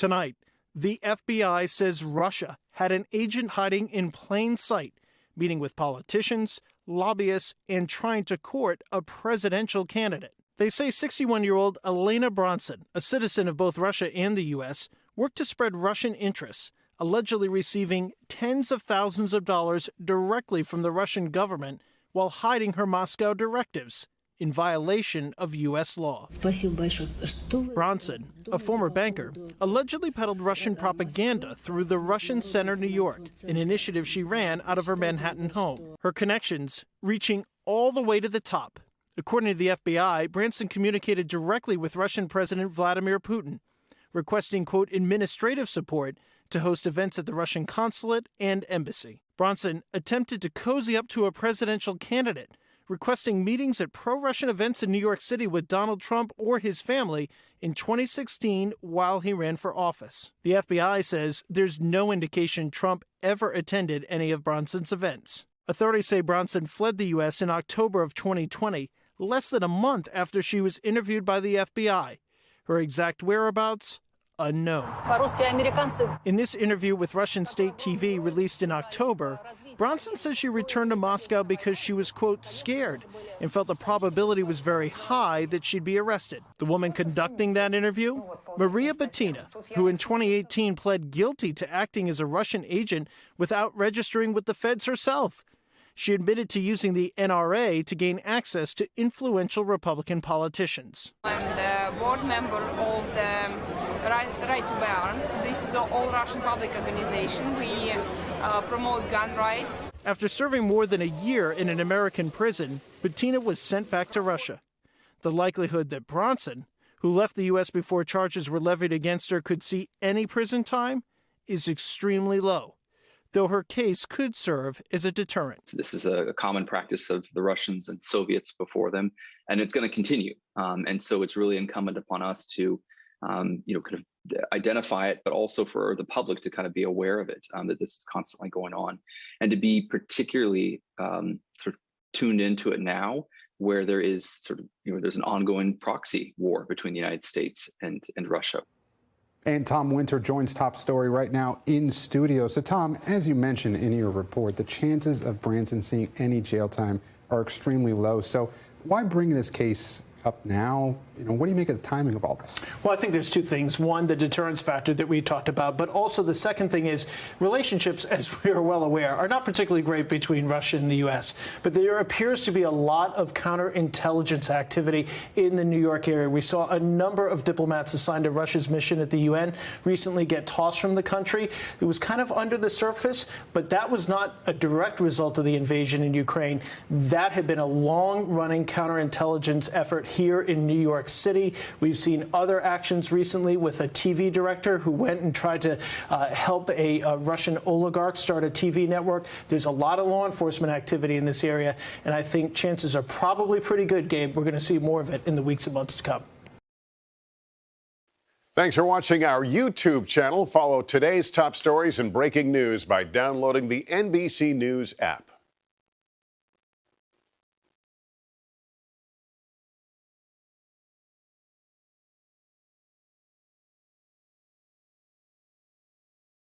Tonight, the FBI says Russia had an agent hiding in plain sight, meeting with politicians, lobbyists, and trying to court a presidential candidate. They say 61-year-old Elena Branson, a citizen of both Russia and the U.S., worked to spread Russian interests, allegedly receiving tens of thousands of dollars directly from the Russian government while hiding her Moscow directives in violation of U.S. law. Branson, a former banker, allegedly peddled Russian propaganda through the Russian Center New York, an initiative she ran out of her Manhattan home. Her connections reaching all the way to the top. According to the FBI, Branson communicated directly with Russian President Vladimir Putin, requesting, quote, administrative support to host events at the Russian consulate and embassy. Branson attempted to cozy up to a presidential candidate, requesting meetings at pro-Russian events in New York City with Donald Trump or his family in 2016 while he ran for office. The FBI says there's no indication Trump ever attended any of Branson's events. Authorities say Branson fled the U.S. in October of 2020, less than a month after she was interviewed by the FBI. Her exact whereabouts, unknown. In this interview with Russian state TV released in October, Branson says she returned to Moscow because she was, quote, scared and felt the probability was very high that she'd be arrested. The woman conducting that interview? Maria Butina, who in 2018 pled guilty to acting as a Russian agent without registering with the feds herself. She admitted to using the NRA to gain access to influential Republican politicians. I'm the board member of the Right to Bear Arms. This is an all-Russian public organization. We promote gun rights. After serving more than a year in an American prison, Butina was sent back to Russia. The likelihood that Branson, who left the U.S. before charges were levied against her, could see any prison time is extremely low, though her case could serve as a deterrent. This is a common practice of the Russians and Soviets before them, and it's going to continue. And so it's really incumbent upon us to, kind of identify it, but also for the public to kind of be aware of it, that this is constantly going on, and to be particularly sort of tuned into it now, where there is sort of, there's an ongoing proxy war between the United States and Russia. And Tom Winter joins Top Story right now in studio. So, Tom, as you mentioned in your report, the chances of Branson seeing any jail time are extremely low. So why bring this case up now? What do you make of the timing of all this? Well, I think there's two things. One, the deterrence factor that we talked about, but also the second thing is relationships, as we are well aware, are not particularly great between Russia and the U.S. But there appears to be a lot of counterintelligence activity in the New York area. We saw a number of diplomats assigned to Russia's mission at the UN recently get tossed from the country. It was kind of under the surface, but that was not a direct result of the invasion in Ukraine. That had been a long-running counterintelligence effort here in New York City. We've seen other actions recently with a TV director who went and tried to help a Russian oligarch start a TV network. There's a lot of law enforcement activity in this area, and I think chances are probably pretty good, Gabe. We're going to see more of it in the weeks and months to come. Thanks for watching our YouTube channel. Follow today's top stories and breaking news by downloading the NBC News app.